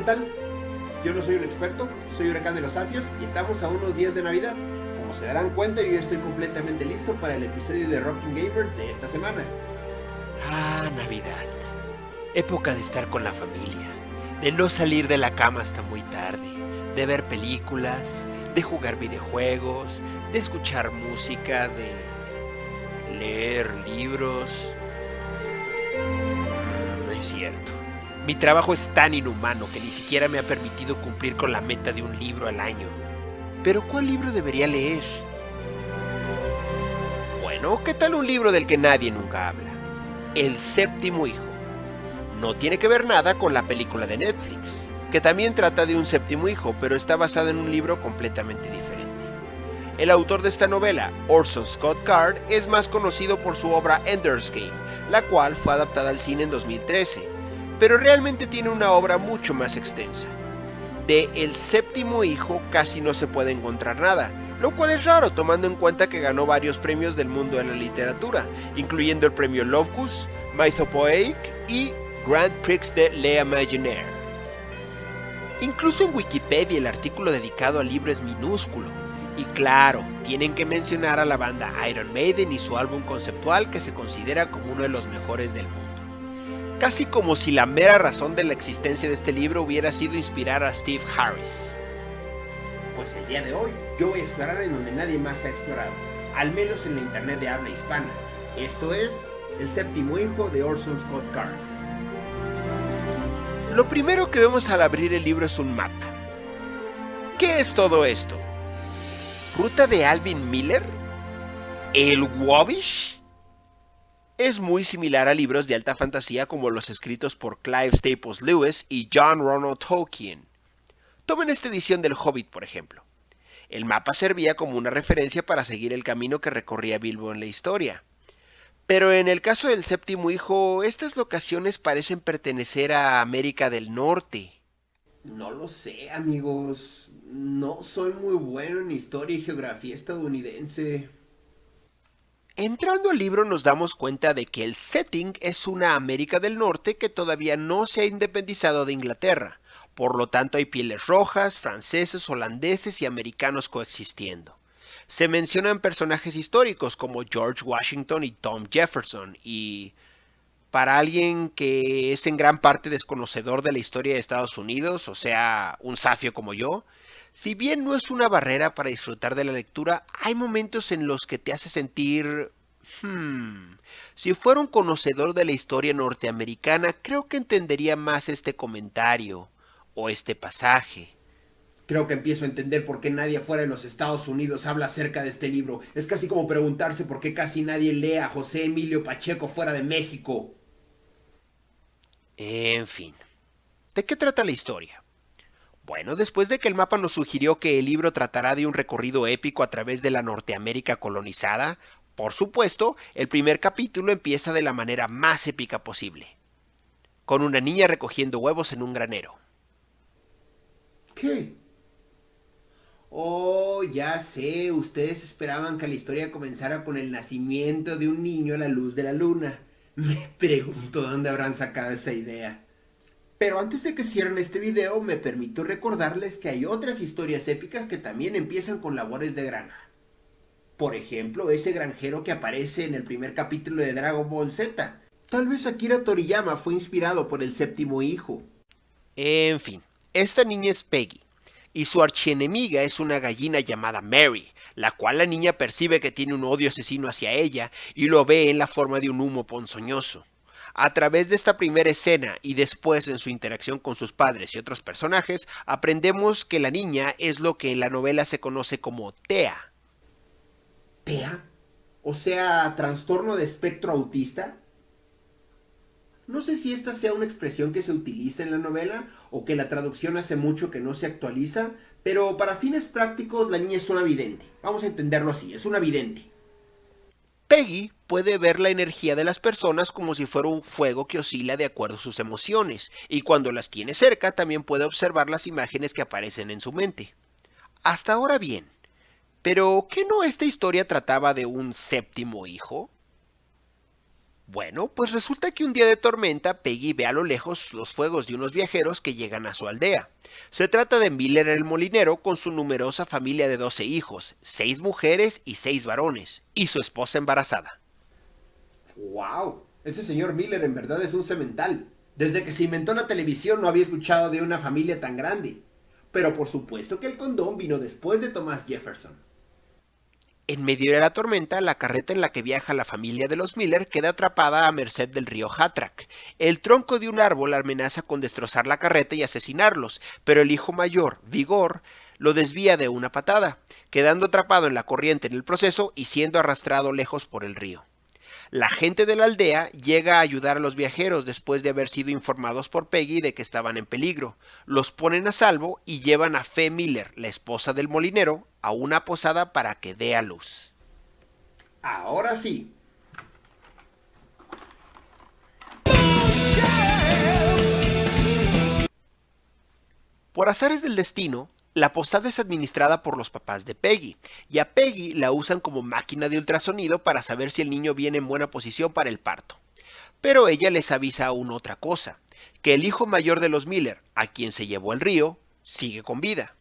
tal? Yo no soy un experto, soy Huracán de los Afios y estamos a unos días de Navidad. Como se darán cuenta, yo estoy completamente listo para el episodio de Rocking Gamers de esta semana. Ah, Navidad. Época de estar con la familia, de no salir de la cama hasta muy tarde, de ver películas, de jugar videojuegos, de escuchar música, de leer libros. No es cierto. Mi trabajo es tan inhumano que ni siquiera me ha permitido cumplir con la meta de un libro al año. Pero ¿cuál libro debería leer? Bueno, ¿qué tal un libro del que nadie nunca habla? El séptimo hijo. No tiene que ver nada con la película de Netflix, que también trata de un séptimo hijo, pero está basada en un libro completamente diferente. El autor de esta novela, Orson Scott Card, es más conocido por su obra Ender's Game, la cual fue adaptada al cine en 2013, pero realmente tiene una obra mucho más extensa. De El séptimo hijo casi no se puede encontrar nada, lo cual es raro tomando en cuenta que ganó varios premios del mundo de la literatura, incluyendo el premio Locus, Mythopoeic y Grand Prix de l'Imaginaire. Incluso en Wikipedia el artículo dedicado al libro es minúsculo. Y claro, tienen que mencionar a la banda Iron Maiden y su álbum conceptual que se considera como uno de los mejores del mundo. Casi como si la mera razón de la existencia de este libro hubiera sido inspirar a Steve Harris. Pues el día de hoy yo voy a explorar en donde nadie más ha explorado, al menos en la internet de habla hispana. Esto es El séptimo hijo de Orson Scott Card. Lo primero que vemos al abrir el libro es un mapa. ¿Qué es todo esto? ¿Ruta de Alvin Miller? ¿El Wabash? Es muy similar a libros de alta fantasía como los escritos por Clive Staples Lewis y John Ronald Tolkien. Tomen esta edición del Hobbit, por ejemplo. El mapa servía como una referencia para seguir el camino que recorría Bilbo en la historia. Pero en el caso del séptimo hijo, estas locaciones parecen pertenecer a América del Norte. No lo sé, amigos. No soy muy bueno en historia y geografía estadounidense. Entrando al libro nos damos cuenta de que el setting es una América del Norte que todavía no se ha independizado de Inglaterra. Por lo tanto hay pieles rojas, franceses, holandeses y americanos coexistiendo. Se mencionan personajes históricos como George Washington y Tom Jefferson y para alguien que es en gran parte desconocedor de la historia de Estados Unidos, o sea, un safio como yo, si bien no es una barrera para disfrutar de la lectura, hay momentos en los que te hace sentir... si fuera un conocedor de la historia norteamericana, creo que entendería más este comentario o este pasaje. Creo que empiezo a entender por qué nadie fuera de los Estados Unidos habla acerca de este libro. Es casi como preguntarse por qué casi nadie lee a José Emilio Pacheco fuera de México. En fin, ¿de qué trata la historia? Bueno, después de que el mapa nos sugirió que el libro tratará de un recorrido épico a través de la Norteamérica colonizada, por supuesto, el primer capítulo empieza de la manera más épica posible, con una niña recogiendo huevos en un granero. ¿Qué? Oh, ya sé, ustedes esperaban que la historia comenzara con el nacimiento de un niño a la luz de la luna. Me pregunto dónde habrán sacado esa idea. Pero antes de que cierren este video, me permito recordarles que hay otras historias épicas que también empiezan con labores de granja. Por ejemplo, ese granjero que aparece en el primer capítulo de Dragon Ball Z. Tal vez Akira Toriyama fue inspirado por el séptimo hijo. En fin, esta niña es Peggy, y su archienemiga es una gallina llamada Mary, la cual la niña percibe que tiene un odio asesino hacia ella y lo ve en la forma de un humo ponzoñoso. A través de esta primera escena y después en su interacción con sus padres y otros personajes, aprendemos que la niña es lo que en la novela se conoce como TEA. ¿TEA? O sea, trastorno de espectro autista. No sé si esta sea una expresión que se utiliza en la novela o que la traducción hace mucho que no se actualiza, pero para fines prácticos la niña es una vidente. Vamos a entenderlo así, es una vidente. Peggy puede ver la energía de las personas como si fuera un fuego que oscila de acuerdo a sus emociones, y cuando las tiene cerca también puede observar las imágenes que aparecen en su mente. Hasta ahora bien, pero ¿qué no esta historia trataba de un séptimo hijo? Bueno, pues resulta que un día de tormenta, Peggy ve a lo lejos los fuegos de unos viajeros que llegan a su aldea. Se trata de Miller el molinero con su numerosa familia de 12 hijos, 6 mujeres y 6 varones, y su esposa embarazada. ¡Wow! Ese señor Miller en verdad es un semental. Desde que se inventó la televisión no había escuchado de una familia tan grande. Pero por supuesto que el condón vino después de Thomas Jefferson. En medio de la tormenta, la carreta en la que viaja la familia de los Miller queda atrapada a merced del río Hatrack. El tronco de un árbol amenaza con destrozar la carreta y asesinarlos, pero el hijo mayor, Vigor, lo desvía de una patada, quedando atrapado en la corriente en el proceso y siendo arrastrado lejos por el río. La gente de la aldea llega a ayudar a los viajeros después de haber sido informados por Peggy de que estaban en peligro. Los ponen a salvo y llevan a Fe Miller, la esposa del molinero, a una posada para que dé a luz. Ahora sí. Por azares del destino, la posada es administrada por los papás de Peggy, y a Peggy la usan como máquina de ultrasonido para saber si el niño viene en buena posición para el parto. Pero ella les avisa aún otra cosa, que el hijo mayor de los Miller, a quien se llevó al río, sigue con vida.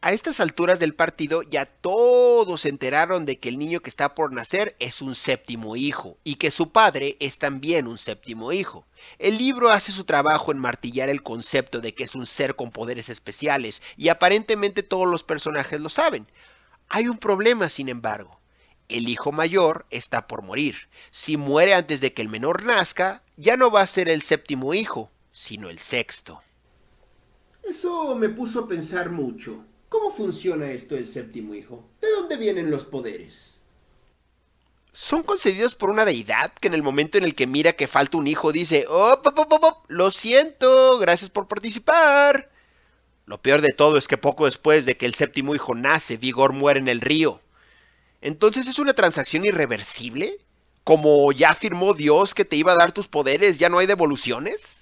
A estas alturas del partido ya todos se enteraron de que el niño que está por nacer es un séptimo hijo y que su padre es también un séptimo hijo. El libro hace su trabajo en martillar el concepto de que es un ser con poderes especiales y aparentemente todos los personajes lo saben. Hay un problema, sin embargo. El hijo mayor está por morir. Si muere antes de que el menor nazca, ya no va a ser el séptimo hijo, sino el sexto. Eso me puso a pensar mucho. ¿Cómo funciona esto del séptimo hijo? ¿De dónde vienen los poderes? Son concedidos por una deidad que en el momento en el que mira que falta un hijo dice, oh, lo siento, gracias por participar. Lo peor de todo es que poco después de que el séptimo hijo nace, Vigor muere en el río. Entonces es una transacción irreversible. Como ya afirmó Dios que te iba a dar tus poderes, ¿ya no hay devoluciones?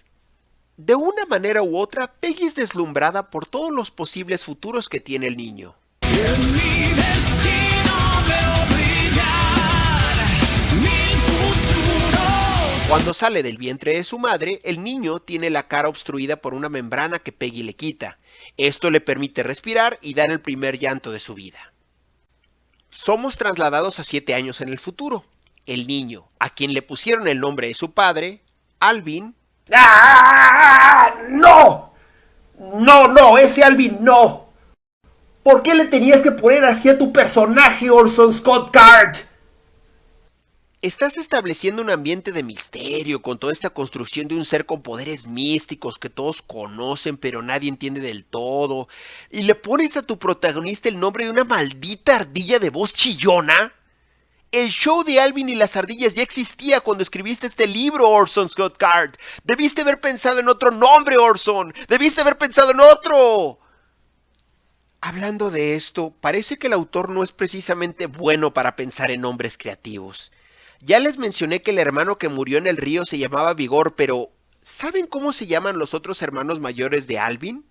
De una manera u otra, Peggy es deslumbrada por todos los posibles futuros que tiene el niño. En mi destino veo brillar mil futuros. Cuando sale del vientre de su madre, el niño tiene la cara obstruida por una membrana que Peggy le quita. Esto le permite respirar y dar el primer llanto de su vida. Somos trasladados a 7 años en el futuro. El niño, a quien le pusieron el nombre de su padre, Alvin. ¡Ah! ¡No! ¡No! ¡Ese Alvin no! ¿Por qué le tenías que poner así a tu personaje, Orson Scott Card? Estás estableciendo un ambiente de misterio con toda esta construcción de un ser con poderes místicos que todos conocen pero nadie entiende del todo. ¿Y le pones a tu protagonista el nombre de una maldita ardilla de voz chillona? El show de Alvin y las ardillas ya existía cuando escribiste este libro, Orson Scott Card. Debiste haber pensado en otro nombre, Orson. Debiste haber pensado en otro. Hablando de esto, parece que el autor no es precisamente bueno para pensar en nombres creativos. Ya les mencioné que el hermano que murió en el río se llamaba Vigor, pero ¿saben cómo se llaman los otros hermanos mayores de Alvin?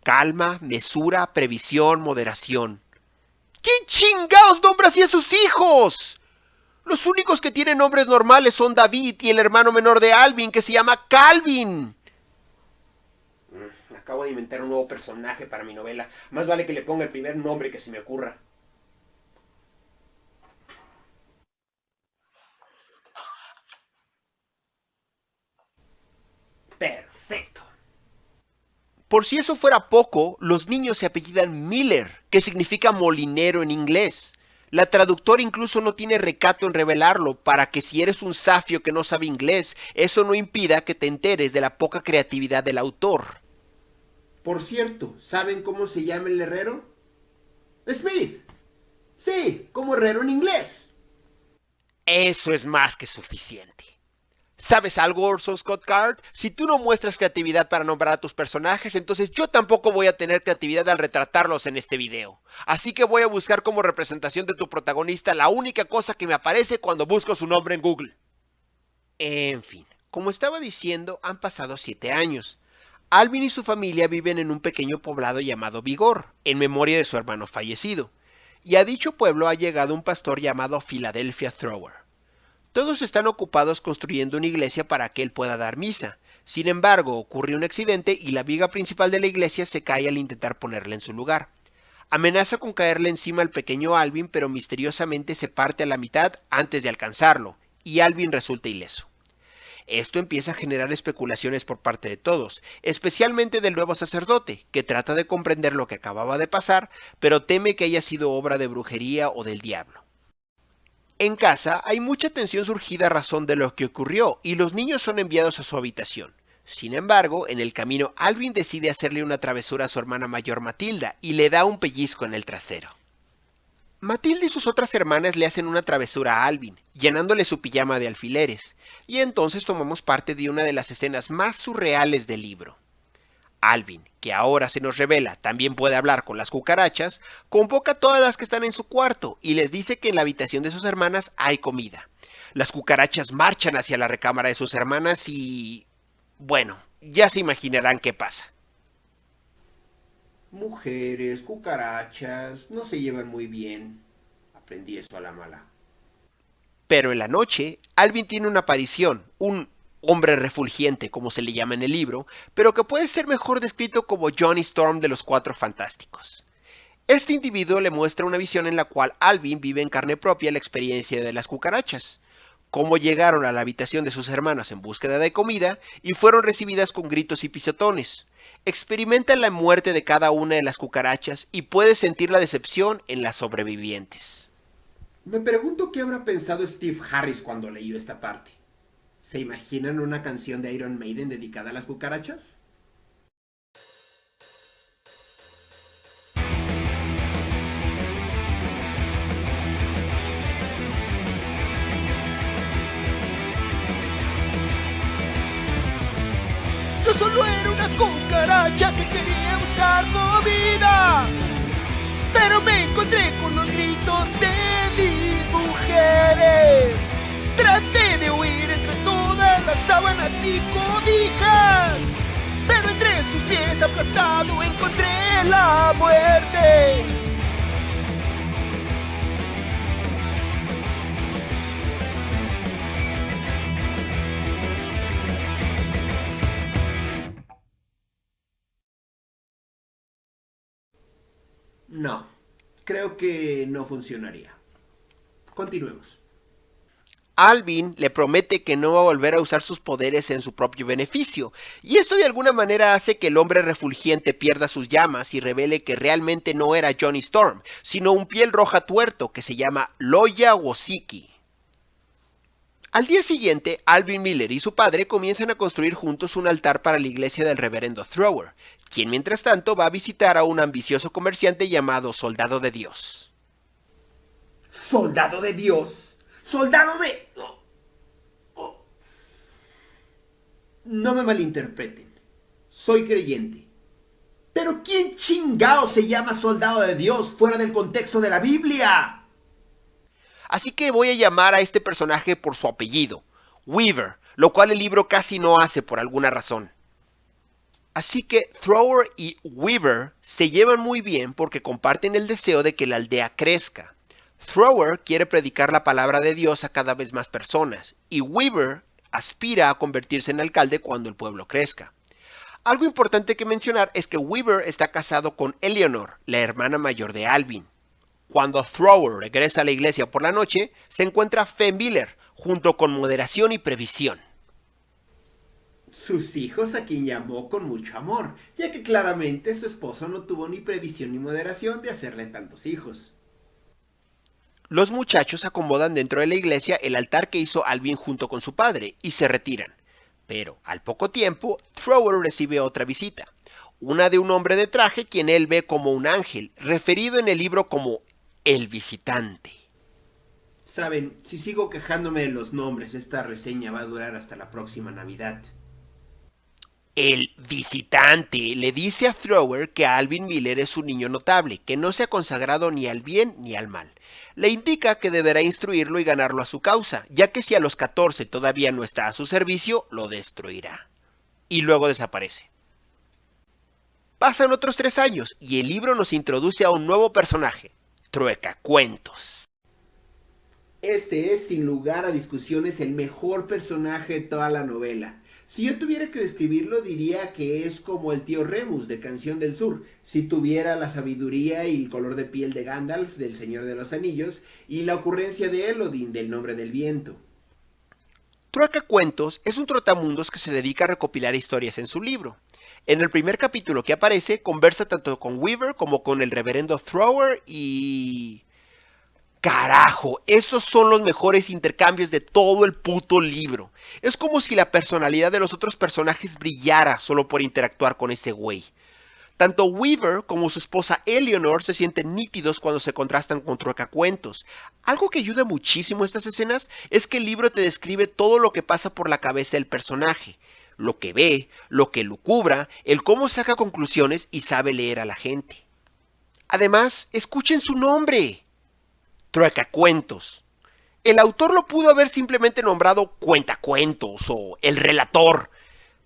Calma, mesura, previsión, moderación. ¿Quién chingados nombra así a sus hijos? Los únicos que tienen nombres normales son David y el hermano menor de Alvin, que se llama Calvin. Acabo de inventar un nuevo personaje para mi novela. Más vale que le ponga el primer nombre que se me ocurra. Perfecto. Por si eso fuera poco, los niños se apellidan Miller, que significa molinero en inglés. La traductora incluso no tiene recato en revelarlo para que si eres un zafio que no sabe inglés, eso no impida que te enteres de la poca creatividad del autor. Por cierto, ¿saben cómo se llama el herrero? Smith. Sí, como herrero en inglés. Eso es más que suficiente. ¿Sabes algo, Orson Scott Card? Si tú no muestras creatividad para nombrar a tus personajes, entonces yo tampoco voy a tener creatividad al retratarlos en este video. Así que voy a buscar como representación de tu protagonista la única cosa que me aparece cuando busco su nombre en Google. En fin, como estaba diciendo, han pasado 7 años. Alvin y su familia viven en un pequeño poblado llamado Vigor, en memoria de su hermano fallecido. Y a dicho pueblo ha llegado un pastor llamado Philadelphia Thrower. Todos están ocupados construyendo una iglesia para que él pueda dar misa. Sin embargo, ocurre un accidente y la viga principal de la iglesia se cae al intentar ponerla en su lugar. Amenaza con caerle encima al pequeño Alvin, pero misteriosamente se parte a la mitad antes de alcanzarlo, y Alvin resulta ileso. Esto empieza a generar especulaciones por parte de todos, especialmente del nuevo sacerdote, que trata de comprender lo que acababa de pasar, pero teme que haya sido obra de brujería o del diablo. En casa hay mucha tensión surgida a razón de lo que ocurrió, y los niños son enviados a su habitación. Sin embargo, en el camino Alvin decide hacerle una travesura a su hermana mayor Matilda, y le da un pellizco en el trasero. Matilda y sus otras hermanas le hacen una travesura a Alvin, llenándole su pijama de alfileres, y entonces tomamos parte de una de las escenas más surreales del libro. Alvin, que ahora se nos revela también puede hablar con las cucarachas, convoca a todas las que están en su cuarto y les dice que en la habitación de sus hermanas hay comida. Las cucarachas marchan hacia la recámara de sus hermanas y... bueno, ya se imaginarán qué pasa. Mujeres, cucarachas, no se llevan muy bien. Aprendí eso a la mala. Pero en la noche, Alvin tiene una aparición, un hombre refulgente, como se le llama en el libro, pero que puede ser mejor descrito como Johnny Storm de los Cuatro Fantásticos. Este individuo le muestra una visión en la cual Alvin vive en carne propia la experiencia de las cucarachas, cómo llegaron a la habitación de sus hermanos en búsqueda de comida y fueron recibidas con gritos y pisotones. Experimenta la muerte de cada una de las cucarachas y puede sentir la decepción en las sobrevivientes. Me pregunto qué habrá pensado Steve Harris cuando leyó esta parte. ¿Se imaginan una canción de Iron Maiden dedicada a las cucarachas? Yo solo era una cucaracha que quería buscar comida, pero me encontré con los gritos de mis mujeres. Traté de huir entre todas las sábanas y cobijas, pero entre sus pies aplastado encontré la muerte. No, creo que no funcionaría. Continuemos. Alvin le promete que no va a volver a usar sus poderes en su propio beneficio, y esto de alguna manera hace que el hombre refulgente pierda sus llamas y revele que realmente no era Johnny Storm, sino un piel roja tuerto que se llama Loya Wosiki. Al día siguiente, Alvin Miller y su padre comienzan a construir juntos un altar para la iglesia del reverendo Thrower, quien mientras tanto va a visitar a un ambicioso comerciante llamado Soldado de Dios. ¿Soldado de Dios? ¡Soldado de...! No me malinterpreten. Soy creyente. ¿Pero quién chingao se llama Soldado de Dios fuera del contexto de la Biblia? Así que voy a llamar a este personaje por su apellido, Weaver, lo cual el libro casi no hace por alguna razón. Así que Thrower y Weaver se llevan muy bien porque comparten el deseo de que la aldea crezca. Thrower quiere predicar la palabra de Dios a cada vez más personas, y Weaver aspira a convertirse en alcalde cuando el pueblo crezca. Algo importante que mencionar es que Weaver está casado con Eleanor, la hermana mayor de Alvin. Cuando Thrower regresa a la iglesia por la noche, se encuentra Fe Miller, junto con moderación y previsión. Sus hijos, a quien llamó con mucho amor, ya que claramente su esposo no tuvo ni previsión ni moderación de hacerle tantos hijos. Los muchachos acomodan dentro de la iglesia el altar que hizo Alvin junto con su padre y se retiran. Pero al poco tiempo, Thrower recibe otra visita, una de un hombre de traje quien él ve como un ángel, referido en el libro como el visitante. Saben, si sigo quejándome de los nombres, esta reseña va a durar hasta la próxima Navidad. El visitante le dice a Thrower que Alvin Miller es un niño notable, que no se ha consagrado ni al bien ni al mal. Le indica que deberá instruirlo y ganarlo a su causa, ya que si a los 14 todavía no está a su servicio, lo destruirá. Y luego desaparece. Pasan otros 3 años y el libro nos introduce a un nuevo personaje, Truecacuentos. Este es, sin lugar a discusiones, el mejor personaje de toda la novela. Si yo tuviera que describirlo, diría que es como el tío Remus de Canción del Sur, si tuviera la sabiduría y el color de piel de Gandalf del Señor de los Anillos y la ocurrencia de Elodin del Nombre del Viento. Truecacuentos es un trotamundos que se dedica a recopilar historias en su libro. En el primer capítulo que aparece, conversa tanto con Weaver como con el reverendo Thrower y... ¡Carajo! Estos son los mejores intercambios de todo el puto libro. Es como si la personalidad de los otros personajes brillara solo por interactuar con ese güey. Tanto Weaver como su esposa Eleanor se sienten nítidos cuando se contrastan con Truecacuentos. Algo que ayuda muchísimo a estas escenas es que el libro te describe todo lo que pasa por la cabeza del personaje. Lo que ve, lo que lucubra, el cómo saca conclusiones y sabe leer a la gente. Además, escuchen su nombre. Truecacuentos. El autor lo pudo haber simplemente nombrado Cuentacuentos o El Relator,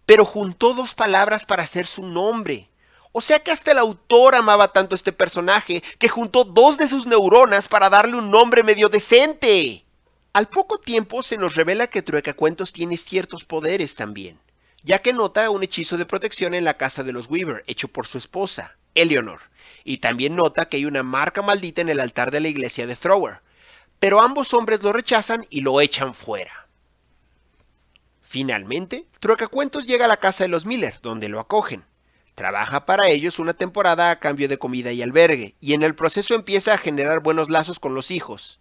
pero juntó dos palabras para hacer su nombre. O sea que hasta el autor amaba tanto a este personaje que juntó dos de sus neuronas para darle un nombre medio decente. Al poco tiempo se nos revela que Truecacuentos tiene ciertos poderes también, ya que nota un hechizo de protección en la casa de los Weaver, hecho por su esposa, Eleanor, y también nota que hay una marca maldita en el altar de la iglesia de Thrower, pero ambos hombres lo rechazan y lo echan fuera. Finalmente, Truecacuentos llega a la casa de los Miller, donde lo acogen. Trabaja para ellos una temporada a cambio de comida y albergue, y en el proceso empieza a generar buenos lazos con los hijos.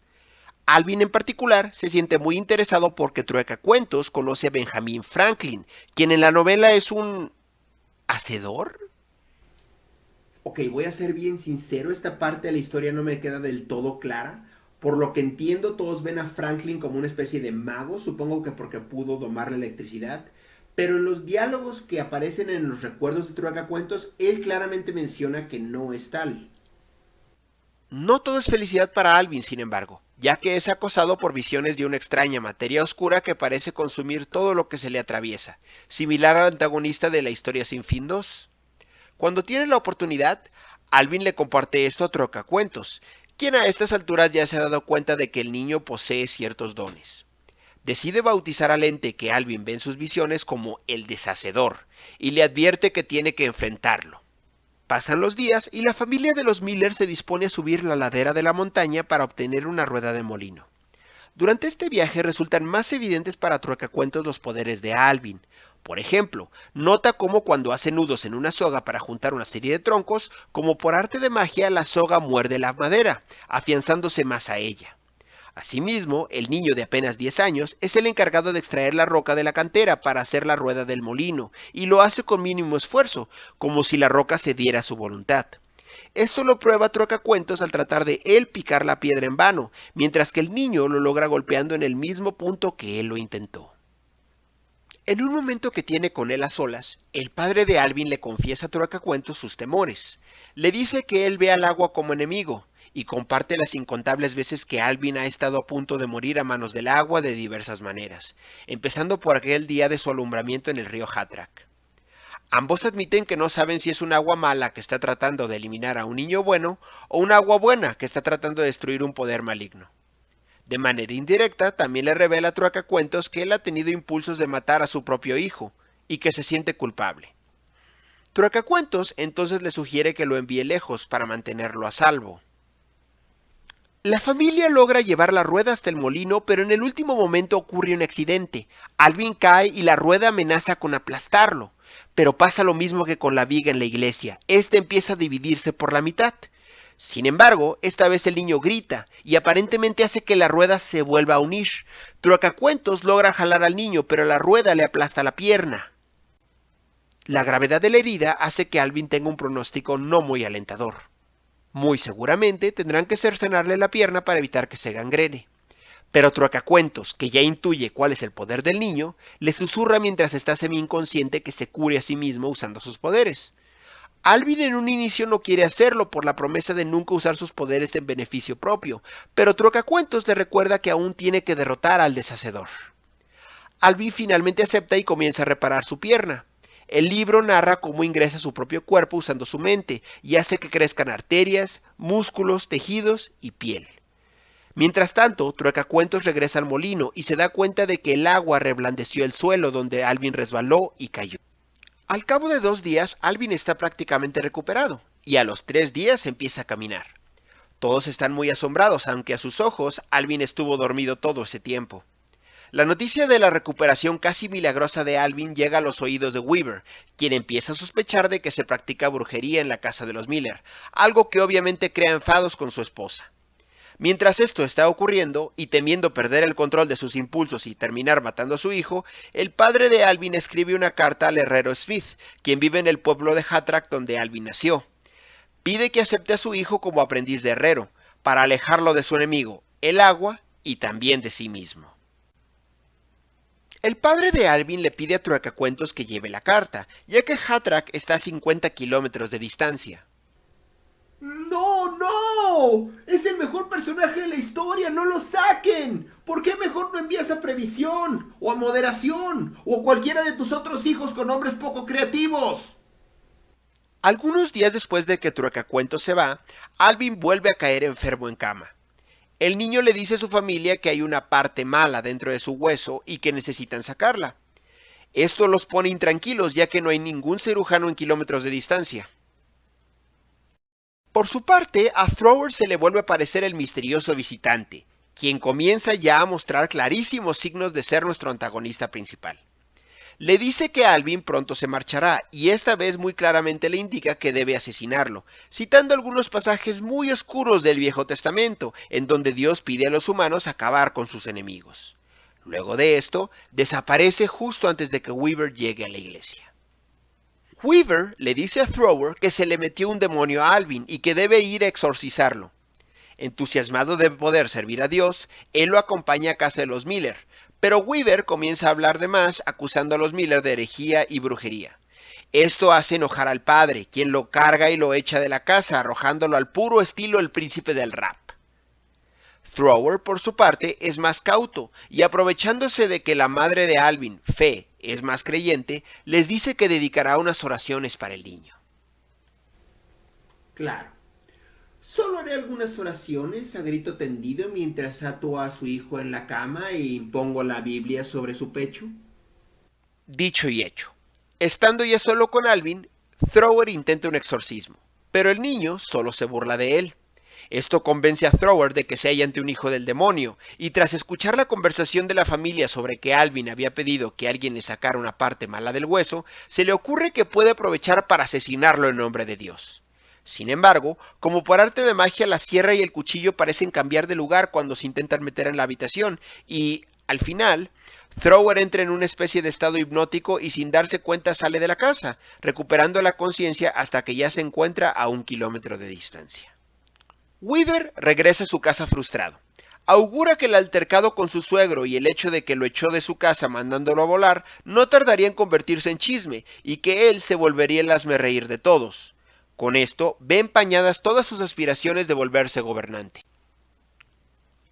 Alvin en particular se siente muy interesado porque Truecacuentos conoce a Benjamin Franklin, quien en la novela es un... ¿hacedor? Ok, voy a ser bien sincero, esta parte de la historia no me queda del todo clara. Por lo que entiendo, todos ven a Franklin como una especie de mago, supongo que porque pudo domar la electricidad. Pero en los diálogos que aparecen en los recuerdos de Truecacuentos, él claramente menciona que no es tal. No todo es felicidad para Alvin, sin embargo, ya que es acosado por visiones de una extraña materia oscura que parece consumir todo lo que se le atraviesa, similar al antagonista de la historia Sin Fin 2. Cuando tiene la oportunidad, Alvin le comparte esto a Truecacuentos, quien a estas alturas ya se ha dado cuenta de que el niño posee ciertos dones. Decide bautizar al ente que Alvin ve en sus visiones como el Deshacedor, y le advierte que tiene que enfrentarlo. Pasan los días y la familia de los Miller se dispone a subir la ladera de la montaña para obtener una rueda de molino. Durante este viaje resultan más evidentes para Truecacuentos los poderes de Alvin. Por ejemplo, nota cómo cuando hace nudos en una soga para juntar una serie de troncos, como por arte de magia la soga muerde la madera, afianzándose más a ella. Asimismo, el niño de apenas 10 años es el encargado de extraer la roca de la cantera para hacer la rueda del molino, y lo hace con mínimo esfuerzo, como si la roca cediera a su voluntad. Esto lo prueba Truecacuentos al tratar de él picar la piedra en vano, mientras que el niño lo logra golpeando en el mismo punto que él lo intentó. En un momento que tiene con él a solas, el padre de Alvin le confiesa a Truecacuentos sus temores. Le dice que él ve al agua como enemigo, y comparte las incontables veces que Alvin ha estado a punto de morir a manos del agua de diversas maneras, empezando por aquel día de su alumbramiento en el río Hattrak. Ambos admiten que no saben si es un agua mala que está tratando de eliminar a un niño bueno o un agua buena que está tratando de destruir un poder maligno. De manera indirecta, también le revela a Truecacuentos que él ha tenido impulsos de matar a su propio hijo y que se siente culpable. Truecacuentos entonces le sugiere que lo envíe lejos para mantenerlo a salvo. La familia logra llevar la rueda hasta el molino, pero en el último momento ocurre un accidente. Alvin cae y la rueda amenaza con aplastarlo. Pero pasa lo mismo que con la viga en la iglesia. Esta empieza a dividirse por la mitad. Sin embargo, esta vez el niño grita y aparentemente hace que la rueda se vuelva a unir. Truecacuentos logra jalar al niño, pero la rueda le aplasta la pierna. La gravedad de la herida hace que Alvin tenga un pronóstico no muy alentador. Muy seguramente tendrán que cercenarle la pierna para evitar que se gangrene. Pero Truecacuentos, que ya intuye cuál es el poder del niño, le susurra mientras está semi-inconsciente que se cure a sí mismo usando sus poderes. Alvin en un inicio no quiere hacerlo por la promesa de nunca usar sus poderes en beneficio propio, pero Truecacuentos le recuerda que aún tiene que derrotar al Deshacedor. Alvin finalmente acepta y comienza a reparar su pierna. El libro narra cómo ingresa a su propio cuerpo usando su mente y hace que crezcan arterias, músculos, tejidos y piel. Mientras tanto, Truecacuentos regresa al molino y se da cuenta de que el agua reblandeció el suelo donde Alvin resbaló y cayó. Al cabo de 2 días, Alvin está prácticamente recuperado, y a los 3 días empieza a caminar. Todos están muy asombrados, aunque a sus ojos, Alvin estuvo dormido todo ese tiempo. La noticia de la recuperación casi milagrosa de Alvin llega a los oídos de Weaver, quien empieza a sospechar de que se practica brujería en la casa de los Miller, algo que obviamente crea enfados con su esposa. Mientras esto está ocurriendo, y temiendo perder el control de sus impulsos y terminar matando a su hijo, el padre de Alvin escribe una carta al herrero Smith, quien vive en el pueblo de Hatrack donde Alvin nació. Pide que acepte a su hijo como aprendiz de herrero, para alejarlo de su enemigo, el agua, y también de sí mismo. El padre de Alvin le pide a Truecacuentos que lleve la carta, ya que Hatrack está a 50 kilómetros de distancia. ¡No, no! ¡Es el mejor personaje de la historia! ¡No lo saquen! ¿Por qué mejor no envías a Previsión? ¿O a Moderación? ¿O a cualquiera de tus otros hijos con nombres poco creativos? Algunos días después de que Truecacuentos se va, Alvin vuelve a caer enfermo en cama. El niño le dice a su familia que hay una parte mala dentro de su hueso y que necesitan sacarla. Esto los pone intranquilos ya que no hay ningún cirujano en kilómetros de distancia. Por su parte, a Thrower se le vuelve a aparecer el misterioso visitante, quien comienza ya a mostrar clarísimos signos de ser nuestro antagonista principal. Le dice que Alvin pronto se marchará y esta vez muy claramente le indica que debe asesinarlo, citando algunos pasajes muy oscuros del Viejo Testamento, en donde Dios pide a los humanos acabar con sus enemigos. Luego de esto, desaparece justo antes de que Weaver llegue a la iglesia. Weaver le dice a Thrower que se le metió un demonio a Alvin y que debe ir a exorcizarlo. Entusiasmado de poder servir a Dios, él lo acompaña a casa de los Miller, pero Weaver comienza a hablar de más, acusando a los Miller de herejía y brujería. Esto hace enojar al padre, quien lo carga y lo echa de la casa, arrojándolo al puro estilo El Príncipe del Rap. Thrower, por su parte, es más cauto, y aprovechándose de que la madre de Alvin, Fe, es más creyente, les dice que dedicará unas oraciones para el niño. Claro. Solo haré algunas oraciones a grito tendido mientras ato a su hijo en la cama y pongo la Biblia sobre su pecho. Dicho y hecho. Estando ya solo con Alvin, Thrower intenta un exorcismo, pero el niño solo se burla de él. Esto convence a Thrower de que se halla ante un hijo del demonio, y tras escuchar la conversación de la familia sobre que Alvin había pedido que alguien le sacara una parte mala del hueso, se le ocurre que puede aprovechar para asesinarlo en nombre de Dios. Sin embargo, como por arte de magia, la sierra y el cuchillo parecen cambiar de lugar cuando se intentan meter en la habitación, y, al final, Thrower entra en una especie de estado hipnótico y sin darse cuenta sale de la casa, recuperando la conciencia hasta que ya se encuentra a 1 kilómetro de distancia. Weaver regresa a su casa frustrado. Augura que el altercado con su suegro y el hecho de que lo echó de su casa mandándolo a volar no tardaría en convertirse en chisme y que él se volvería el hazmerreír de todos. Con esto, ve empañadas todas sus aspiraciones de volverse gobernante.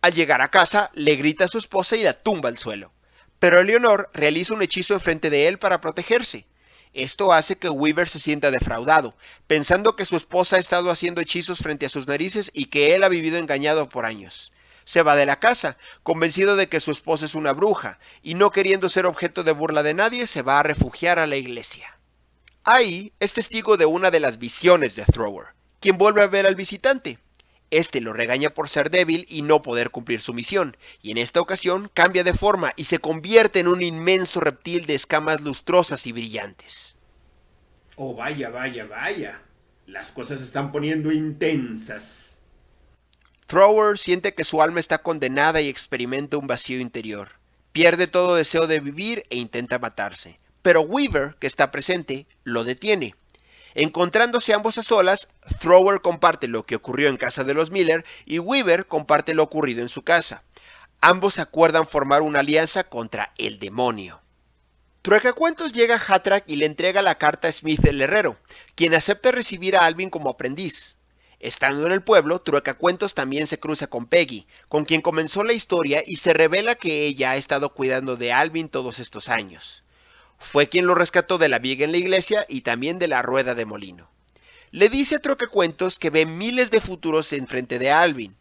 Al llegar a casa, le grita a su esposa y la tumba al suelo. Pero Eleanor realiza un hechizo enfrente de él para protegerse. Esto hace que Weaver se sienta defraudado, pensando que su esposa ha estado haciendo hechizos frente a sus narices y que él ha vivido engañado por años. Se va de la casa, convencido de que su esposa es una bruja, y no queriendo ser objeto de burla de nadie, se va a refugiar a la iglesia. Ahí es testigo de una de las visiones de Thrower, quien vuelve a ver al visitante. Este lo regaña por ser débil y no poder cumplir su misión, y en esta ocasión cambia de forma y se convierte en un inmenso reptil de escamas lustrosas y brillantes. Oh, vaya, vaya, vaya. Las cosas se están poniendo intensas. Thrower siente que su alma está condenada y experimenta un vacío interior. Pierde todo deseo de vivir e intenta matarse, pero Weaver, que está presente, lo detiene. Encontrándose ambos a solas, Thrower comparte lo que ocurrió en casa de los Miller y Weaver comparte lo ocurrido en su casa. Ambos acuerdan formar una alianza contra el demonio. Truecacuentos llega a Hatrack y le entrega la carta a Smith el herrero, quien acepta recibir a Alvin como aprendiz. Estando en el pueblo, Truecacuentos también se cruza con Peggy, con quien comenzó la historia y se revela que ella ha estado cuidando de Alvin todos estos años. Fue quien lo rescató de la viga en la iglesia y también de la rueda de molino. Le dice a Truecacuentos que ve miles de futuros enfrente de Alvin.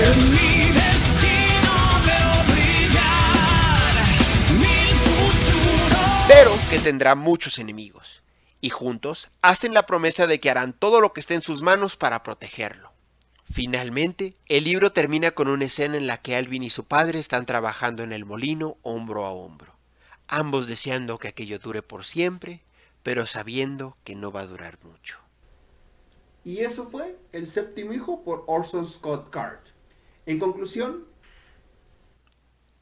En mi destino veo brillar mi futuro. Pero que tendrá muchos enemigos, y juntos hacen la promesa de que harán todo lo que esté en sus manos para protegerlo. Finalmente, el libro termina con una escena en la que Alvin y su padre están trabajando en el molino hombro a hombro, ambos deseando que aquello dure por siempre, pero sabiendo que no va a durar mucho. Y eso fue El séptimo hijo por Orson Scott Card. En conclusión,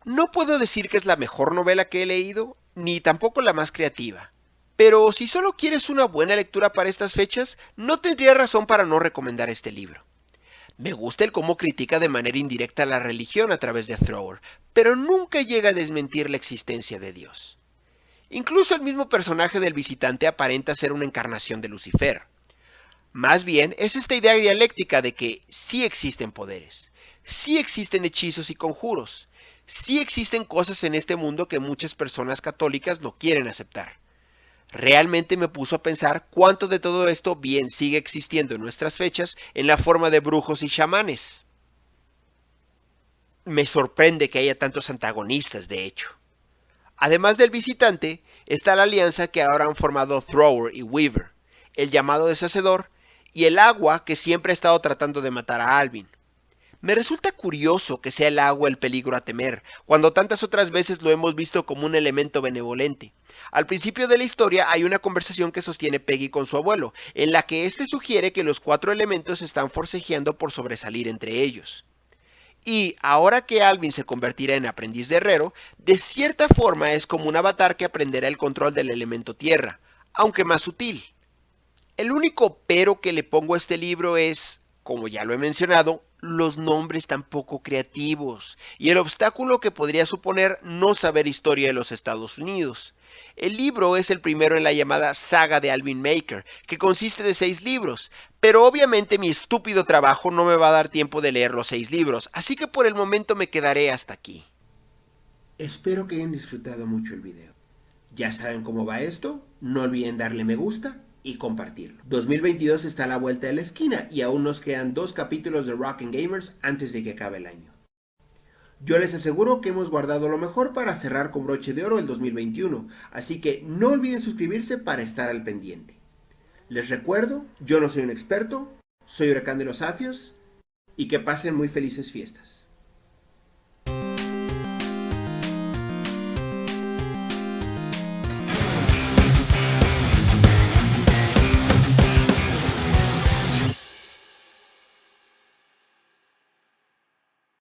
No puedo decir que es la mejor novela que he leído, ni tampoco la más creativa. Pero si solo quieres una buena lectura para estas fechas, no tendría razón para no recomendar este libro. Me gusta el cómo critica de manera indirecta la religión a través de Thrower, pero nunca llega a desmentir la existencia de Dios. Incluso el mismo personaje del visitante aparenta ser una encarnación de Lucifer. Más bien es esta idea dialéctica de que sí existen poderes, sí existen hechizos y conjuros, sí existen cosas en este mundo que muchas personas católicas no quieren aceptar. Realmente me puso a pensar cuánto de todo esto bien sigue existiendo en nuestras fechas en la forma de brujos y chamanes. Me sorprende que haya tantos antagonistas, de hecho. Además del visitante, está la alianza que ahora han formado Thrower y Weaver, el llamado deshacedor y el agua que siempre ha estado tratando de matar a Alvin. Me resulta curioso que sea el agua el peligro a temer, cuando tantas otras veces lo hemos visto como un elemento benevolente. Al principio de la historia hay una conversación que sostiene Peggy con su abuelo, en la que éste sugiere que los 4 elementos están forcejeando por sobresalir entre ellos. Y ahora que Alvin se convertirá en aprendiz de herrero, de cierta forma es como un avatar que aprenderá el control del elemento tierra, aunque más sutil. El único pero que le pongo a este libro es, como ya lo he mencionado, los nombres tan poco creativos y el obstáculo que podría suponer no saber historia de los Estados Unidos. El libro es el primero en la llamada saga de Alvin Maker, que consiste de 6 libros, pero obviamente mi estúpido trabajo no me va a dar tiempo de leer los 6 libros, así que por el momento me quedaré hasta aquí. espero que hayan disfrutado mucho el video. Ya saben cómo va esto, no olviden darle me gusta y compartirlo. 2022 está a la vuelta de la esquina y aún nos quedan 2 capítulos de Rockin' Gamers antes de que acabe el año. Yo les aseguro que hemos guardado lo mejor para cerrar con broche de oro el 2021, así que no olviden suscribirse para estar al pendiente. Les recuerdo, yo no soy un experto, soy Huracán de los Afios y que pasen muy felices fiestas.